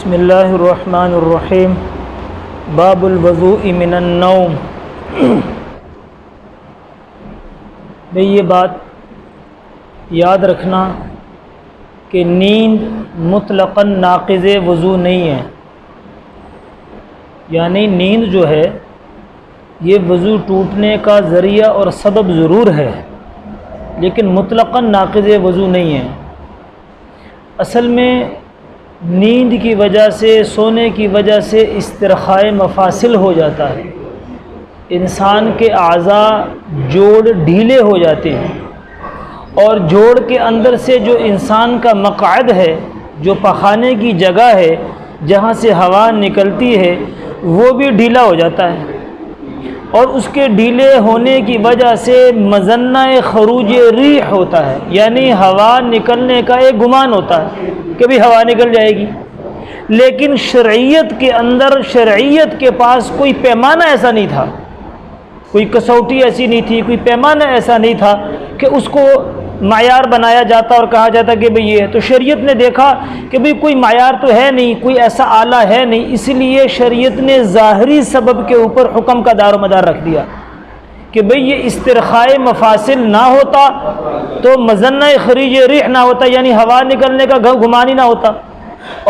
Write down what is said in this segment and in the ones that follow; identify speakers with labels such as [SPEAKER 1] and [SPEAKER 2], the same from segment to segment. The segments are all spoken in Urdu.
[SPEAKER 1] بسم اللہ الرحمن الرحیم باب الوضوء من النوم۔ بھئی یہ بات یاد رکھنا کہ نیند مطلقاً ناقض وضو نہیں ہے، یعنی نیند جو ہے یہ وضو ٹوٹنے کا ذریعہ اور سبب ضرور ہے، لیکن مطلقاً ناقض وضو نہیں ہے۔ اصل میں نیند کی وجہ سے، سونے کی وجہ سے استرخاء مفاصل ہو جاتا ہے، انسان کے اعضاء جوڑ ڈھیلے ہو جاتے ہیں، اور جوڑ کے اندر سے جو انسان کا مقعد ہے، جو پخانے کی جگہ ہے جہاں سے ہوا نکلتی ہے، وہ بھی ڈھیلا ہو جاتا ہے، اور اس کے ڈھیلے ہونے کی وجہ سے مظنہ خروج ریح ہوتا ہے، یعنی ہوا نکلنے کا ایک گمان ہوتا ہے کہ بھی ہوا نکل جائے گی۔ لیکن شرعیت کے اندر، شرعیت کے پاس کوئی پیمانہ ایسا نہیں تھا، کوئی کسوٹی ایسی نہیں تھی، کوئی پیمانہ ایسا نہیں تھا کہ اس کو معیار بنایا جاتا اور کہا جاتا کہ بھئی یہ ہے۔ تو شریعت نے دیکھا کہ بھئی کوئی معیار تو ہے نہیں، کوئی ایسا آلہ ہے نہیں، اس لیے شریعت نے ظاہری سبب کے اوپر حکم کا دار و مدار رکھ دیا کہ بھئی یہ استرخاء مفاصل نہ ہوتا تو مظنہ خروج ریح نہ ہوتا، یعنی ہوا نکلنے کا گمان ہی نہ ہوتا،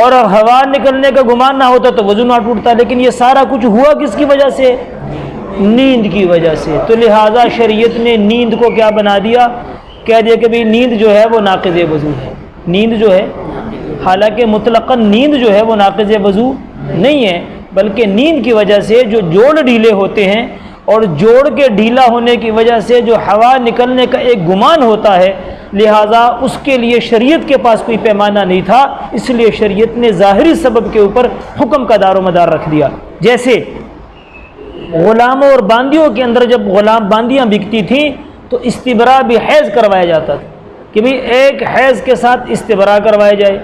[SPEAKER 1] اور ہوا نکلنے کا گمان نہ ہوتا تو وضو نہ ٹوٹتا۔ لیکن یہ سارا کچھ ہوا کس کی وجہ سے؟ نیند کی وجہ سے۔ تو لہٰذا شریعت نے نیند کو کیا بنا دیا؟ کہہ دیا کہ بھئی نیند جو ہے وہ ناقض وضو ہے۔ نیند جو ہے، حالانکہ مطلقاً نیند جو ہے وہ ناقض وضو نہیں ہے، بلکہ نیند کی وجہ سے جو جوڑ ڈھیلے ہوتے ہیں، اور جوڑ کے ڈھیلا ہونے کی وجہ سے جو ہوا نکلنے کا ایک گمان ہوتا ہے، لہٰذا اس کے لیے شریعت کے پاس کوئی پیمانہ نہیں تھا، اس لیے شریعت نے ظاہری سبب کے اوپر حکم کا دار و مدار رکھ دیا۔ جیسے غلاموں اور باندیوں کے اندر جب باندیاں بکتی تھیں تو استبراء بھی حیض کروایا جاتا تھا کہ بھئی ایک حیض کے ساتھ استبراء کروایا جائے،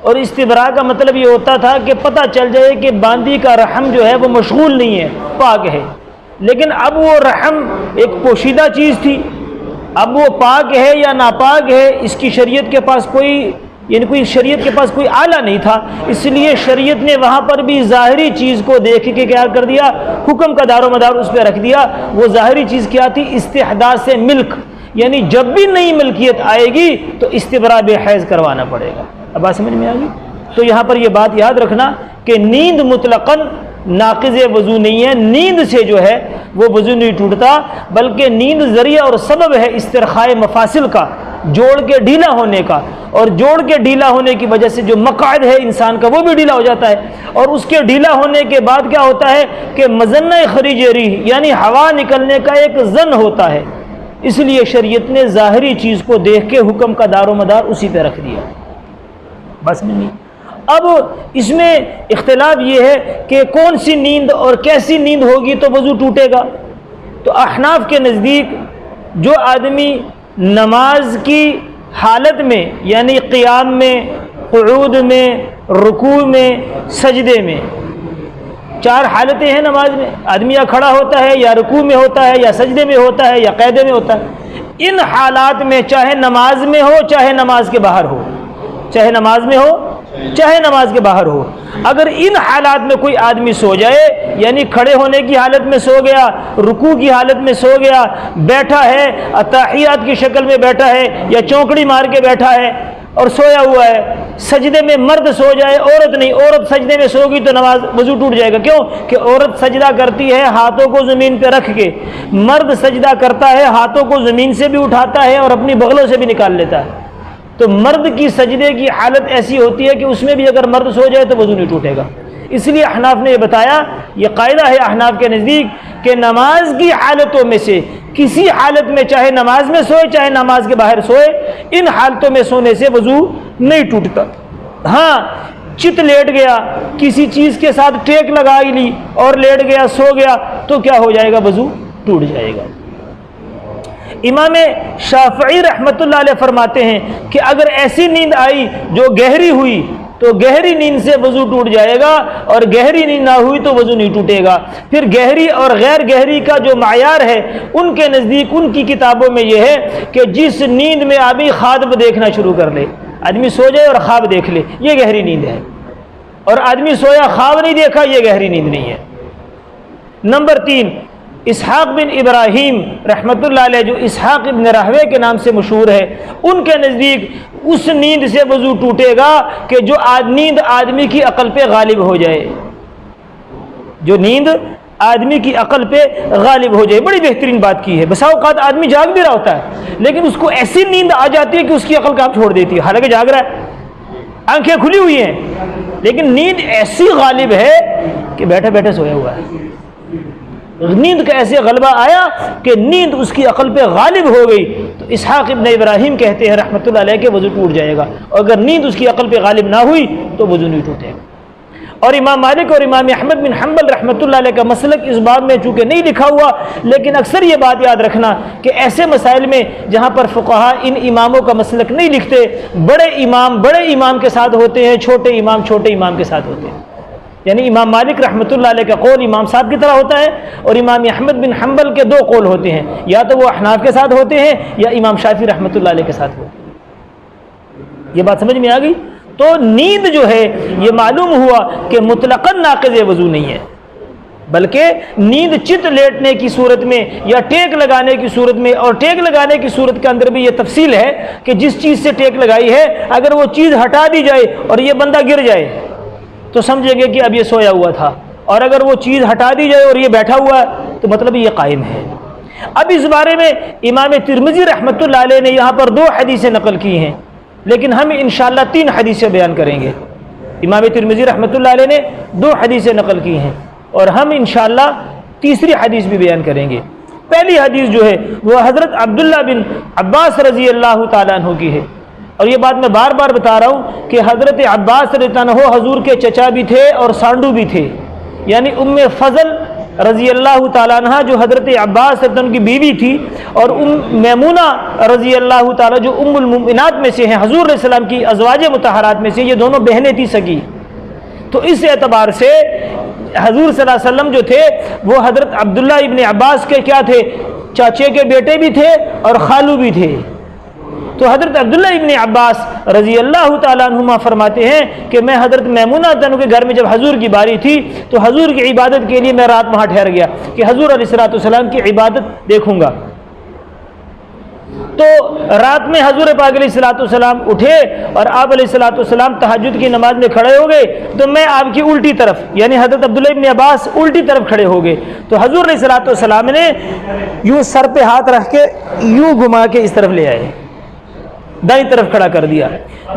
[SPEAKER 1] اور استبراء کا مطلب یہ ہوتا تھا کہ پتہ چل جائے کہ باندی کا رحم جو ہے وہ مشغول نہیں ہے، پاک ہے۔ لیکن اب وہ رحم ایک پوشیدہ چیز تھی، اب وہ پاک ہے یا ناپاک ہے اس کی شریعت کے پاس کوئی شریعت کے پاس کوئی آلہ نہیں تھا، اس لیے شریعت نے وہاں پر بھی ظاہری چیز کو دیکھ کے کیا کر دیا؟ حکم کا دار و مدار اس پہ رکھ دیا۔ وہ ظاہری چیز کیا تھی؟ استحداث ملک، یعنی جب بھی نئی ملکیت آئے گی تو استبراء بے حیض کروانا پڑے گا۔ اب بات سمجھ میں آ گئی؟ تو یہاں پر یہ بات یاد رکھنا کہ نیند مطلقاً ناقض وضو نہیں ہے، نیند سے جو ہے وہ وضو نہیں ٹوٹتا، بلکہ نیند ذریعہ اور سبب ہے استرخاء مفاصل کا، جوڑ کے ڈھیلا ہونے کا، اور جوڑ کے ڈھیلا ہونے کی وجہ سے جو مقعد ہے انسان کا وہ بھی ڈھیلا ہو جاتا ہے، اور اس کے ڈھیلا ہونے کے بعد کیا ہوتا ہے کہ مظنہ خروج ریح، یعنی ہوا نکلنے کا ایک ظن ہوتا ہے، اس لیے شریعت نے ظاہری چیز کو دیکھ کے حکم کا دار و مدار اسی پہ رکھ دیا۔ بس نہیں، اب اس میں اختلاف یہ ہے کہ کون سی نیند اور کیسی نیند ہوگی تو وضو ٹوٹے گا۔ تو احناف کے نزدیک جو آدمی نماز کی حالت میں، یعنی قیام میں، قعود میں، رکوع میں، سجدے میں، 4 حالتیں ہیں نماز میں، آدمی یا کھڑا ہوتا ہے، یا رکوع میں ہوتا ہے، یا سجدے میں ہوتا ہے، یا قیدے میں ہوتا ہے۔ ان حالات میں چاہے نماز میں ہو چاہے نماز کے باہر ہو، چاہے نماز میں ہو چاہے نماز کے باہر ہو، اگر ان حالات میں کوئی آدمی سو جائے، یعنی کھڑے ہونے کی حالت میں سو گیا، رکوع کی حالت میں سو گیا، بیٹھا ہے اتحیات کی شکل میں بیٹھا ہے، یا چونکڑی مار کے بیٹھا ہے اور سویا ہوا ہے، سجدے میں مرد سو جائے، عورت نہیں، عورت سجدے میں سو گئی تو نماز وضو ٹوٹ جائے گا۔ کیوں کہ عورت سجدہ کرتی ہے ہاتھوں کو زمین پہ رکھ کے، مرد سجدہ کرتا ہے ہاتھوں کو زمین سے بھی اٹھاتا ہے اور اپنی بغلوں سے بھی نکال لیتا ہے۔ تو مرد کی سجدے کی حالت ایسی ہوتی ہے کہ اس میں بھی اگر مرد سو جائے تو وضو نہیں ٹوٹے گا۔ اس لیے احناف نے یہ بتایا، یہ قاعدہ ہے احناف کے نزدیک کہ نماز کی حالتوں میں سے کسی حالت میں، چاہے نماز میں سوئے چاہے نماز کے باہر سوئے، ان حالتوں میں سونے سے وضو نہیں ٹوٹتا۔ ہاں، چت لیٹ گیا، کسی چیز کے ساتھ ٹیک لگا لی اور لیٹ گیا، سو گیا، تو کیا ہو جائے گا؟ وضو ٹوٹ جائے گا۔ امام شافعی رحمۃ اللہ علیہ فرماتے ہیں کہ اگر ایسی نیند آئی جو گہری ہوئی تو گہری نیند سے وضو ٹوٹ جائے گا، اور گہری نیند نہ ہوئی تو وضو نہیں ٹوٹے گا۔ پھر گہری اور غیر گہری کا جو معیار ہے ان کے نزدیک، ان کی کتابوں میں یہ ہے کہ جس نیند میں آدمی خواب دیکھنا شروع کر لے، آدمی سو جائے اور خواب دیکھ لے، یہ گہری نیند ہے۔ اور آدمی سویا خواب نہیں دیکھا، یہ گہری نیند نہیں ہے۔ نمبر 3، اسحاق بن ابراہیم رحمۃ اللہ علیہ، جو اسحاق ابن راہوے کے نام سے مشہور ہے، ان کے نزدیک اس نیند سے وضو ٹوٹے گا کہ جو نیند آدمی کی عقل پہ غالب ہو جائے، جو نیند آدمی کی عقل پہ غالب ہو جائے۔ بڑی بہترین بات کی ہے۔ بسا اوقات آدمی جاگ بھی رہا ہوتا ہے لیکن اس کو ایسی نیند آ جاتی ہے کہ اس کی عقل کام چھوڑ دیتی ہے، حالانکہ جاگ رہا ہے، آنکھیں کھلی ہوئی ہیں، لیکن نیند ایسی غالب ہے کہ بیٹھے بیٹھے سویا ہوا ہے۔ نیند کا ایسے غلبہ آیا کہ نیند اس کی عقل پہ غالب ہو گئی، تو اسحاق ابن ابراہیم کہتے ہیں رحمۃ اللہ علیہ کہ وضو ٹوٹ جائے گا، اور اگر نیند اس کی عقل پہ غالب نہ ہوئی تو وضو نہیں ٹوٹے گا۔ اور امام مالک اور امام احمد بن حنبل رحمۃ اللہ علیہ کا مسلک اس باب میں چونکہ نہیں لکھا ہوا، لیکن اکثر یہ بات یاد رکھنا کہ ایسے مسائل میں جہاں پر فقہا ان اماموں کا مسلک نہیں لکھتے، بڑے امام کے ساتھ ہوتے ہیں، چھوٹے امام کے ساتھ ہوتے ہیں۔ یعنی امام مالک رحمۃ اللہ علیہ کا قول امام صاحب کی طرح ہوتا ہے، اور امام احمد بن حنبل کے 2 قول ہوتے ہیں، یا تو وہ احناف کے ساتھ ہوتے ہیں یا امام شافعی رحمۃ اللہ علیہ کے ساتھ ہوتے ہیں۔ یہ بات سمجھ میں آ گئی؟ تو نیند جو ہے یہ معلوم ہوا کہ مطلقاً ناقض وضو نہیں ہے، بلکہ نیند چت لیٹنے کی صورت میں یا ٹیک لگانے کی صورت میں، اور ٹیک لگانے کی صورت کے اندر بھی یہ تفصیل ہے کہ جس چیز سے ٹیک لگائی ہے اگر وہ چیز ہٹا دی جائے اور یہ بندہ گر جائے تو سمجھیں گے کہ اب یہ سویا ہوا تھا، اور اگر وہ چیز ہٹا دی جائے اور یہ بیٹھا ہوا ہے تو مطلب یہ قائم ہے۔ اب اس بارے میں امام ترمذی رحمۃ اللہ علیہ نے یہاں پر 2 حدیثیں نقل کی ہیں، لیکن ہم انشاءاللہ 3 حدیثیں بیان کریں گے۔ امام ترمذی رحمۃ اللہ علیہ نے 2 حدیثیں نقل کی ہیں، اور ہم انشاءاللہ تیسری حدیث بھی بیان کریں گے۔ پہلی حدیث جو ہے وہ حضرت عبداللہ بن عباس رضی اللہ تعالیٰ عنہ کی ہے، اور یہ بات میں بار بار بتا رہا ہوں کہ حضرت عباس رضی اللہ عنہ حضور کے چچا بھی تھے اور سانڈو بھی تھے، یعنی ام فضل رضی اللہ تعالیٰ عنہ جو حضرت عباس رضی اللہ عنہ کی بیوی تھی، اور میمونہ رضی اللہ تعالیٰ جو ام المؤمنات میں سے ہیں، حضور علیہ السلام کی ازواج مطہرات میں سے، یہ دونوں بہنیں تھی سگی۔ تو اس اعتبار سے حضور صلی اللہ علیہ وسلم جو تھے وہ حضرت عبداللہ ابن عباس کے کیا تھے؟ چاچے کے بیٹے بھی تھے اور خالو بھی تھے۔ تو حضرت عبداللہ ابن عباس رضی اللہ تعالیٰ عنہما فرماتے ہیں کہ میں حضرت میمونہ کے گھر میں جب حضور کی باری تھی تو حضور کی عبادت کے لیے میں رات وہاں ٹھہر گیا کہ حضور علیہ الصلوۃ والسلام کی عبادت دیکھوں گا۔ تو رات میں حضور پاک علیہ الصلوۃ والسلام اٹھے اور آپ علیہ الصلوۃ والسلام تہجد کی نماز میں کھڑے ہو گئے، تو میں آپ کی الٹی طرف یعنی حضرت عبداللہ ابن عباس الٹی طرف کھڑے ہو گئے، تو حضور علیہ الصلوۃ والسلام نے یوں سر پہ ہاتھ رکھ کے یوں گھما کے اس طرف لے آئے، دائیں طرف کھڑا کر دیا۔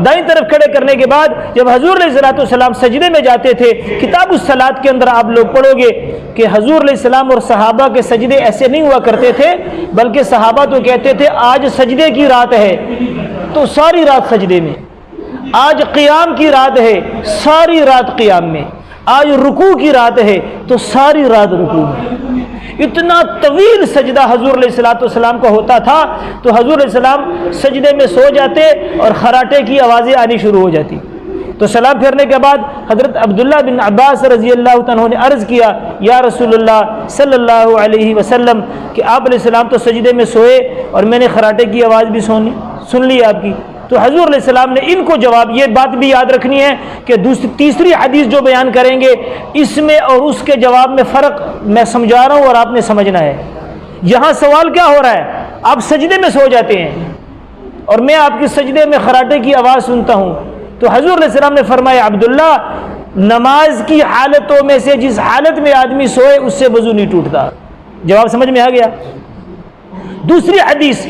[SPEAKER 1] دائیں طرف کھڑے کرنے کے بعد جب حضور علیہ الصلوۃ والسلام سجدے میں جاتے تھے، کتاب الصلاۃ کے اندر آپ لوگ پڑھو گے کہ حضور علیہ السلام اور صحابہ کے سجدے ایسے نہیں ہوا کرتے تھے، بلکہ صحابہ تو کہتے تھے آج سجدے کی رات ہے تو ساری رات سجدے میں، آج قیام کی رات ہے ساری رات قیام میں، آج رکوع کی رات ہے تو ساری رات رکوع میں۔ اتنا طویل سجدہ حضور علیہ الصلوۃ والسلام کا ہوتا تھا، تو حضور علیہ السلام سجدے میں سو جاتے اور خراٹے کی آوازیں آنی شروع ہو جاتی۔ تو سلام پھیرنے کے بعد حضرت عبداللہ بن عباس رضی اللہ عنہ نے عرض کیا، یا رسول اللہ صلی اللہ علیہ وسلم کہ آپ علیہ السلام تو سجدے میں سوئے اور میں نے خراٹے کی آواز بھی سن لی آپ کی۔ تو حضور علیہ السلام نے ان کو جواب، یہ بات بھی یاد رکھنی ہے کہ تیسری حدیث جو بیان کریں گے اس میں اور اس کے جواب میں فرق میں سمجھا رہا ہوں اور آپ نے سمجھنا ہے۔ یہاں سوال کیا ہو رہا ہے؟ آپ سجدے میں سو جاتے ہیں اور میں آپ کی سجدے میں خراٹے کی آواز سنتا ہوں، تو حضور علیہ السلام نے فرمایا عبداللہ نماز کی حالتوں میں سے جس حالت میں آدمی سوئے اس سے وضو نہیں ٹوٹتا۔ جواب سمجھ میں آ گیا؟ دوسری حدیث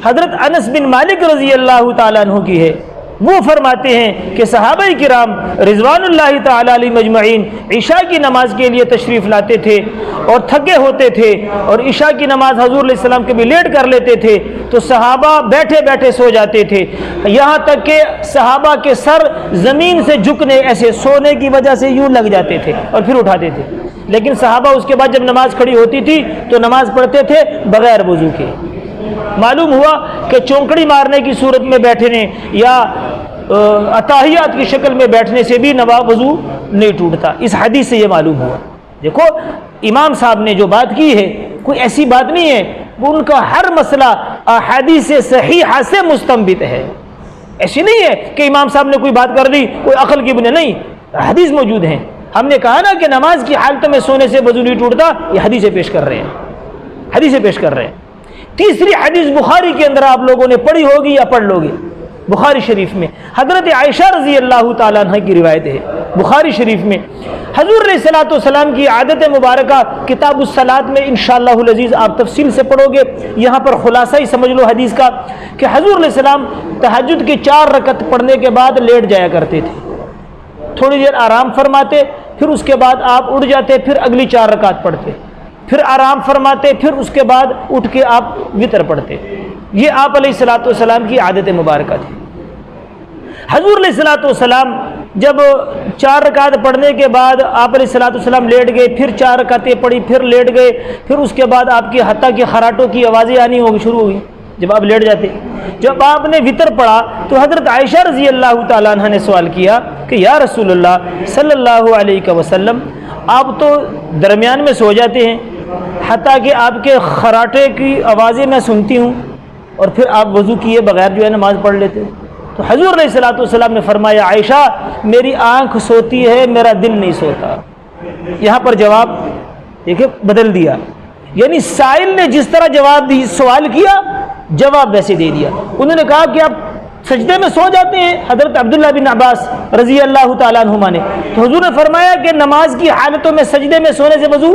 [SPEAKER 1] حضرت انس بن مالک رضی اللہ تعالیٰ عنہ کی ہے، وہ فرماتے ہیں کہ صحابہ کرام رضوان اللہ تعالیٰ علیہ مجمعین عشاء کی نماز کے لیے تشریف لاتے تھے اور تھکے ہوتے تھے، اور عشاء کی نماز حضور علیہ السلام کے بھی لیٹ کر لیتے تھے، تو صحابہ بیٹھے بیٹھے سو جاتے تھے، یہاں تک کہ صحابہ کے سر زمین سے جھکنے، ایسے سونے کی وجہ سے یوں لگ جاتے تھے اور پھر اٹھاتے تھے، لیکن صحابہ اس کے بعد جب نماز کھڑی ہوتی تھی تو نماز پڑھتے تھے بغیر وضو کے۔ معلوم ہوا کہ چونکڑی مارنے کی صورت میں بیٹھنے یا اتحیات کی شکل میں بیٹھنے سے بھی وضو نہیں ٹوٹتا۔ اس حدیث سے یہ معلوم ہوا۔ دیکھو امام صاحب نے جو بات کی ہے کوئی ایسی بات نہیں ہے، وہ ان کا ہر مسئلہ احادیث صحیحہ سے مستنبط ہے، ایسی نہیں ہے کہ امام صاحب نے کوئی بات کر دی کوئی عقل کی بنیاد نہیں، حدیث موجود ہیں. ہم نے کہا نا کہ نماز کی حالت میں سونے سے وضو نہیں ٹوٹتا، یہ حدیثیں پیش کر رہے ہیں، حدیثیں پیش کر رہے ہیں. تیسری حدیث بخاری کے اندر آپ لوگوں نے پڑھی ہوگی یا پڑھ لو گے، بخاری شریف میں حضرت عائشہ رضی اللہ تعالیٰ عنہ کی روایت ہے. بخاری شریف میں حضور علیہ الصلوۃ والسلام کی عادت مبارکہ کتاب الصلاۃ میں انشاءاللہ العزیز آپ تفصیل سے پڑھو گے. یہاں پر خلاصہ ہی سمجھ لو حدیث کا کہ حضور علیہ السلام تہجد کی 4 رکعت پڑھنے کے بعد لیٹ جایا کرتے تھے، تھوڑی دیر آرام فرماتے، پھر اس کے بعد آپ اٹھ جاتے، پھر اگلی 4 رکعت پڑھتے، پھر آرام فرماتے، پھر اس کے بعد اٹھ کے آپ وطر پڑھتے. یہ آپ علیہ الصلوۃ والسلام کی عادت مبارکہ تھی. حضور علیہ الصلوۃ والسلام جب 4 رکعت پڑھنے کے بعد آپ علیہ الصلوۃ والسلام لیٹ گئے، پھر 4 رکعتیں پڑھی، پھر لیٹ گئے، پھر اس کے بعد آپ کی حتیٰ کہ خراٹوں کی آوازیں آنی شروع ہوئی جب آپ لیٹ جاتے. جب آپ نے وطر پڑھا تو حضرت عائشہ رضی اللہ تعالیٰ عنہ نے سوال کیا کہ یا رسول اللہ صلی اللہ علیہ وسلم، آپ تو درمیان میں سو جاتے ہیں، حتیٰ کہ آپ کے خراٹے کی آوازیں میں سنتی ہوں، اور پھر آپ وضو کیے بغیر جو ہے نماز پڑھ لیتے. تو حضور علیہ الصلوۃ والسلام نے فرمایا عائشہ میری آنکھ سوتی ہے، میرا دل نہیں سوتا. یہاں پر جواب دیکھیں بدل دیا، یعنی سائل نے جس طرح جواب دی سوال کیا جواب ویسے دے دیا. انہوں نے کہا کہ آپ سجدے میں سو جاتے ہیں، حضرت عبداللہ بن عباس رضی اللہ تعالیٰ عنہما نے. تو حضور نے فرمایا کہ نماز کی حالتوں میں سجدے میں سونے سے وضو.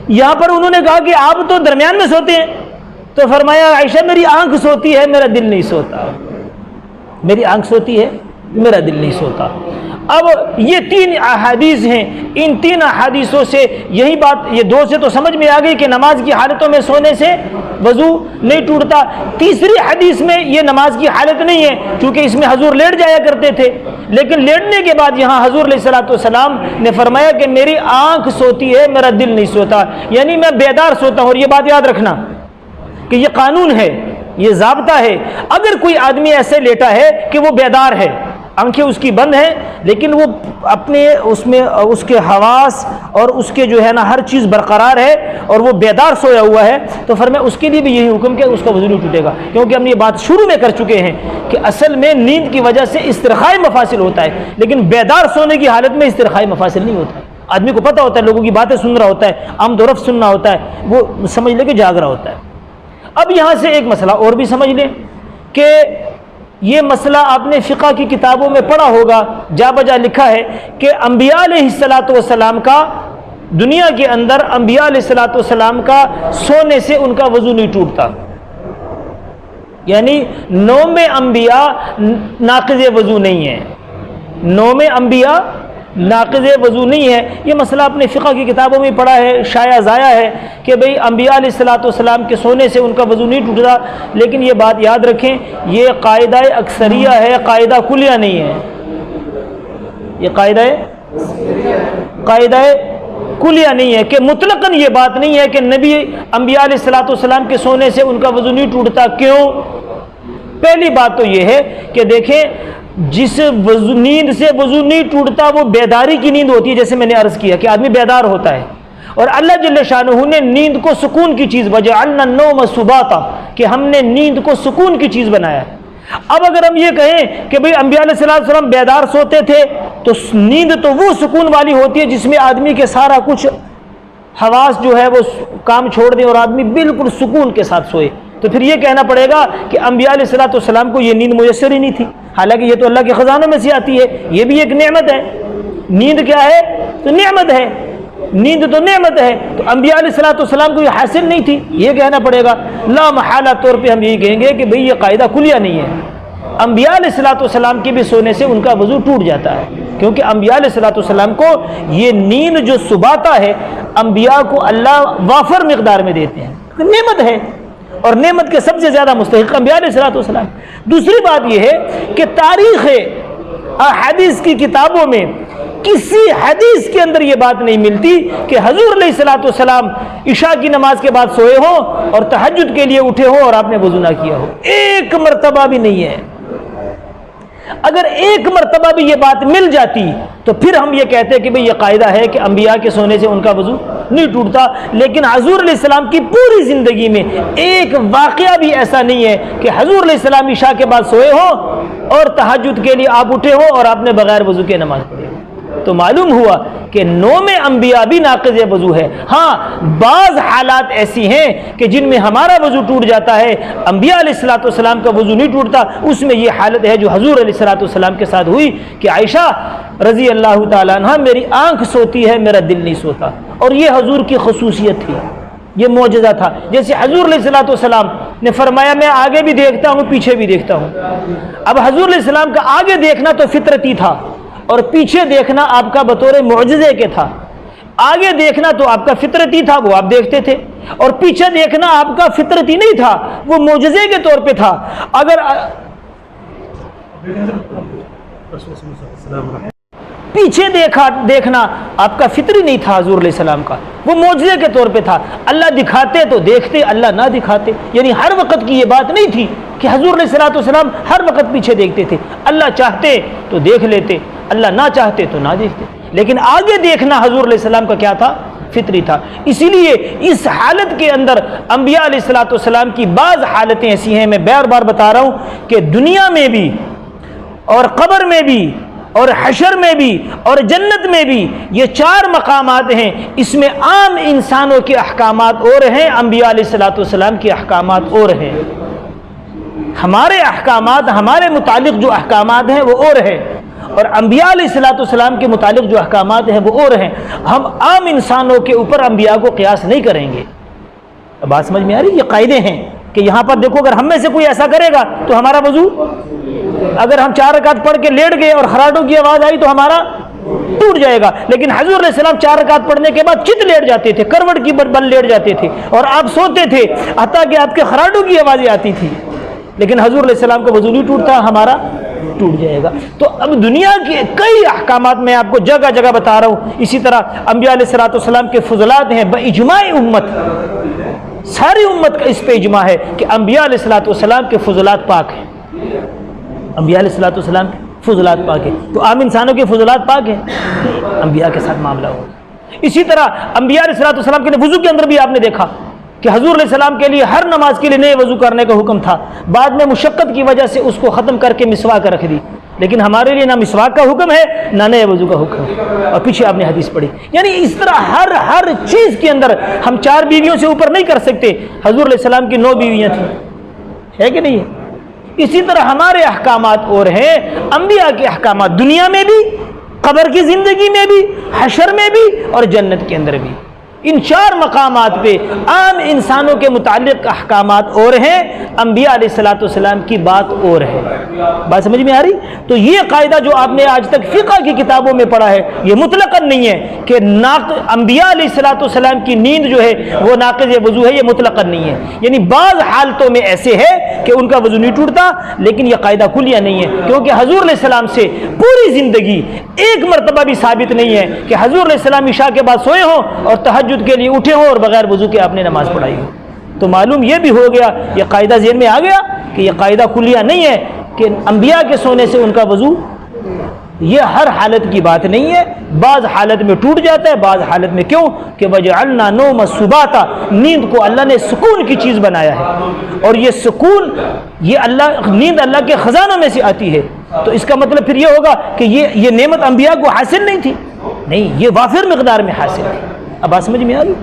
[SPEAKER 1] یہاں پر انہوں نے کہا کہ آپ تو درمیان میں سوتے ہیں، تو فرمایا عائشہ میری آنکھ سوتی ہے، میرا دل نہیں سوتا. میری آنکھ سوتی ہے، میرا دل نہیں سوتا. اب یہ 3 احادیث ہیں، ان 3 احادیثوں سے یہی بات، یہ 2 سے تو سمجھ میں آ گئی کہ نماز کی حالتوں میں سونے سے وضو نہیں ٹوٹتا. تیسری حدیث میں یہ نماز کی حالت نہیں ہے کیونکہ اس میں حضور لیٹ جایا کرتے تھے، لیکن لیٹنے کے بعد یہاں حضور علیہ الصلوۃ والسلام نے فرمایا کہ میری آنکھ سوتی ہے، میرا دل نہیں سوتا، یعنی میں بیدار سوتا ہوں. اور یہ بات یاد رکھنا کہ یہ قانون ہے، یہ ضابطہ ہے. اگر کوئی آدمی ایسے لیٹا ہے کہ وہ بیدار ہے، آنکھیں اس کی بند ہیں، لیکن وہ اپنے اس میں اس کے حواس اور اس کے جو ہے نا ہر چیز برقرار ہے اور وہ بیدار سویا ہوا ہے، تو فرمایا اس کے لیے بھی یہی حکم کہ اس کا وضو نہیں ٹوٹے گا. کیونکہ ہم یہ بات شروع میں کر چکے ہیں کہ اصل میں نیند کی وجہ سے استرخاء مفاصل ہوتا ہے، لیکن بیدار سونے کی حالت میں استرخاء مفاصل نہیں ہوتا ہے. آدمی کو پتہ ہوتا ہے، لوگوں کی باتیں سن رہا ہوتا ہے، آمد و رفت سننا ہوتا ہے، وہ سمجھ لے کہ جاگ رہا ہوتا ہے. اب یہاں سے ایک مسئلہ اور بھی سمجھ لیں کہ یہ مسئلہ آپ نے فقہ کی کتابوں میں پڑھا ہوگا، جا بجا لکھا ہے کہ انبیاء علیہ الصلوۃ والسلام کا دنیا کے اندر انبیاء علیہ الصلوۃ والسلام کا سونے سے ان کا وضو نہیں ٹوٹتا. یعنی نوم انبیاء ناقض وضو نہیں ہے، نوم انبیاء ناقض وضو نہیں ہے. یہ مسئلہ آپ نے فقہ کی کتابوں میں پڑھا ہے، شائع ضائع ہے کہ بھئی انبیاء علیہ الصلوۃ والسلام کے سونے سے ان کا وضو نہیں ٹوٹتا. لیکن یہ بات یاد رکھیں، یہ قاعدہ اکثریہ ہے، قاعدہ کلیہ نہیں ہے. یہ قاعدہ کلیہ نہیں ہے کہ مطلقاً یہ بات نہیں ہے کہ نبی انبیاء علیہ الصلوۃ والسلام کے سونے سے ان کا وضو نہیں ٹوٹتا. کیوں؟ پہلی بات تو یہ ہے کہ دیکھیں جس نیند سے وضو نہیں ٹوٹتا وہ بیداری کی نیند ہوتی ہے. جیسے میں نے عرض کیا کہ آدمی بیدار ہوتا ہے، اور اللہ جل شانہ نے نیند کو سکون کی چیز وجعلنا النوم سباتا، کہ ہم نے نیند کو سکون کی چیز بنایا ہے. اب اگر ہم یہ کہیں کہ بھئی انبیاء علیہ الصلوۃ والسلام بیدار سوتے تھے، تو نیند تو وہ سکون والی ہوتی ہے جس میں آدمی کے سارا کچھ حواس جو ہے وہ کام چھوڑ دیں اور آدمی بالکل سکون کے ساتھ سوئے. تو پھر یہ کہنا پڑے گا کہ انبیاء علیہ الصلوۃ والسلام کو یہ نیند میسر ہی نہیں تھی، حالانکہ یہ تو اللہ کے خزانوں میں سے آتی ہے، یہ بھی ایک نعمت ہے. نیند کیا ہے؟ تو نعمت ہے، نیند تو نعمت ہے. تو انبیاء علیہ الصلوۃ والسلام کو یہ حاصل نہیں تھی، یہ کہنا پڑے گا. لا محالہ طور پہ ہم یہی کہیں گے کہ بھئی یہ قاعدہ کلیہ نہیں ہے. انبیاء علیہ الصلوۃ والسلام کے بھی سونے سے ان کا وضو ٹوٹ جاتا ہے، کیونکہ انبیاء علیہ الصلوۃ والسلام کو یہ نیند جو سباتا ہے انبیاء کو اللہ وافر مقدار میں دیتے ہیں، نعمت ہے، اور نعمت کے سب سے زیادہ مستحق انبیاء علیہ الصلوۃ والسلام. دوسری بات یہ ہے کہ تاریخ احادیث کی کتابوں میں کسی حدیث کے اندر یہ بات نہیں ملتی کہ حضور علیہ الصلوۃ والسلام عشاء کی نماز کے بعد سوئے ہوں اور تہجد کے لیے اٹھے ہوں اور آپ نے وضو نہ کیا ہو. ایک مرتبہ بھی نہیں ہے. اگر ایک مرتبہ بھی یہ بات مل جاتی تو پھر ہم یہ کہتے کہ بھئی یہ قاعدہ ہے کہ انبیاء کے سونے سے ان کا وضو نہیں ٹوٹتا. لیکن حضور علیہ السلام کی پوری زندگی میں ایک واقعہ بھی ایسا نہیں ہے کہ حضور علیہ السلام عشاء کے بعد سوئے ہوں اور تہجد کے لیے آپ اٹھے ہوں اور آپ نے بغیر وضو کے نماز پڑھی. تو معلوم ہوا کہ نوم انبیاء بھی ناقض وضو ہے۔ ہاں بعض حالات ایسی ہیں کہ جن میں ہمارا وضو ٹوٹ جاتا ہے، انبیاء علیہ الصلوۃ والسلام کا وضو نہیں ٹوٹتا۔ اس میں یہ حالت ہے جو حضور علیہ الصلوۃ والسلام کے ساتھ ہوئی کہ عائشہ رضی اللہ تعالیٰ عنہ میری آنکھ سوتی ہے، میرا دل نہیں سوتا، اور یہ حضور کی خصوصیت تھی، یہ معجزہ تھا۔ جیسے حضور علیہ الصلوۃ والسلام نے فرمایا میں آگے بھی دیکھتا ہوں پیچھے بھی دیکھتا ہوں۔ اب حضور علیہ السلام کا آگے دیکھنا تو فطرتی تھا، اور پیچھے دیکھنا آپ کا بطور معجزے کے تھا۔ آگے دیکھنا تو آپ کا فطرتی تھا، وہ آپ دیکھتے تھے، اور پیچھے دیکھنا آپ کا فطرتی نہیں تھا، وہ معجزے کے طور پہ تھا۔ اگر پیچھے دیکھنا آپ کا فطری نہیں تھا حضور علیہ السلام کا، وہ معجزے کے طور پہ تھا۔ اللہ دکھاتے تو دیکھتے، اللہ نہ دکھاتے، یعنی ہر وقت کی یہ بات نہیں تھی کہ حضور علیہ الصلوۃ والسلام ہر وقت پیچھے دیکھتے تھے۔ اللہ چاہتے تو دیکھ لیتے، اللہ نہ چاہتے تو نہ دیکھتے، لیکن آگے دیکھنا حضور علیہ السلام کا کیا تھا؟ فطری تھا۔ اسی لیے اس حالت کے اندر انبیاء علیہ الصلوۃ والسلام کی بعض حالتیں ایسی ہیں، میں بار بار بتا رہا ہوں کہ دنیا میں بھی اور قبر میں بھی اور حشر میں بھی اور جنت میں بھی یہ چار مقامات ہیں، اس میں عام انسانوں کے احکامات اور ہیں، انبیاء علیہ الصلوۃ والسلام کے احکامات اور ہیں۔ ہمارے احکامات، ہمارے متعلق جو احکامات ہیں وہ اور ہیں، اور انبیاء علیہ الصلوۃ والسلام کے متعلق جو احکامات ہیں وہ اور ہیں۔ ہم عام انسانوں کے اوپر انبیاء کو قیاس نہیں کریں گے۔ بات سمجھ میں آ رہی؟ یہ قاعدے ہیں کہ یہاں پر دیکھو، اگر ہم میں سے کوئی ایسا کرے گا تو ہمارا وضو، اگر ہم 4 رکعت پڑھ کے لیٹ گئے اور خراٹوں کی آواز آئی تو ہمارا ٹوٹ جائے گا۔ لیکن حضور علیہ السلام 4 رکعت پڑھنے کے بعد چت لیٹ جاتے تھے، کروٹ کی بل لیٹ جاتے تھے، اور آپ سوتے تھے حتیٰ کہ آپ کے خراٹوں کی آوازیں آتی تھی، لیکن حضور علیہ السلام کا وضو نہیں ٹوٹتا، ہمارا ٹوٹ جائے گا۔ تو اب دنیا کے کئی احکامات میں آپ کو جگہ جگہ بتا رہا ہوں۔ اسی طرح انبیاء علیہ الصلوۃ والسلام کے فضلات ہیں باجماع امت، ساری امت کا اس پہ اجماع ہے کہ انبیاء علیہ الصلوۃ والسلام کے فضلات پاک ہیں، انبیاء علیہ الصلوۃ والسلام کے فضلات پاک ہیں۔ تو عام انسانوں کے فضلات پاک ہیں، انبیاء کے ساتھ معاملہ ہو۔ اسی طرح انبیاء علیہ الصلوۃ والسلام کے وضو کے اندر بھی آپ نے دیکھا کہ حضور علیہ السلام کے لیے ہر نماز کے لیے نئے وضو کرنے کا حکم تھا، بعد میں مشقت کی وجہ سے اس کو ختم کر کے مسواک رکھ دی، لیکن ہمارے لیے نہ مسواک کا حکم ہے نہ نئے وضو کا حکم ہے۔ اور پیچھے آپ نے حدیث پڑھی، یعنی اس طرح ہر چیز کے اندر ہم 4 بیویوں سے اوپر نہیں کر سکتے۔ حضور علیہ السلام کی 9 بیویاں تھیں، ہے کہ نہیں ہے؟ اسی طرح ہمارے احکامات اور ہیں، انبیاء کے احکامات دنیا میں بھی، قبر کی زندگی میں بھی، حشر میں بھی اور جنت کے اندر بھی۔ ان 4 مقامات پہ عام انسانوں کے متعلق احکامات اور ہیں، انبیاء علیہ الصلوۃ والسلام کی بات اور ہے۔ بات سمجھ میں آ رہی؟ تو یہ قاعدہ جو آپ نے آج تک فقہ کی کتابوں میں پڑھا ہے یہ مطلقاً نہیں ہے کہ انبیاء علیہ الصلوۃ والسلام کی نیند جو ہے وہ ناقض وضو ہے، یہ مطلقاً نہیں ہے۔ یعنی بعض حالتوں میں ایسے ہے کہ ان کا وضو نہیں ٹوٹتا، لیکن یہ قاعدہ کلیہ نہیں ہے، کیونکہ حضور علیہ السلام سے پوری زندگی ایک مرتبہ بھی ثابت نہیں ہے کہ حضور علیہ السلام عشاء کے بعد سوئے ہوں اور تہجد کے لیے اٹھے ہوں اور بغیر وضو کے آپ نے نماز پڑھائی ہو۔ تو معلوم یہ بھی ہو گیا، یہ قاعدہ ذہن میں آ گیا کہ یہ قاعدہ کلیہ نہیں ہے کہ انبیاء کے سونے سے ان کا وضو، یہ ہر حالت کی بات نہیں ہے، بعض حالت میں ٹوٹ جاتا ہے، بعض حالت میں کیوں کہ وجعلنا نوم سباتا، نیند کو اللہ نے سکون کی چیز بنایا ہے، اور یہ سکون، یہ نیند اللہ کے خزانوں میں سے آتی ہے۔ تو اس کا مطلب پھر یہ ہوگا کہ یہ نعمت انبیاء کو حاصل نہیں تھی، نہیں، یہ وافر مقدار میں حاصل تھی۔ اب بات سمجھ میں آ گئی؟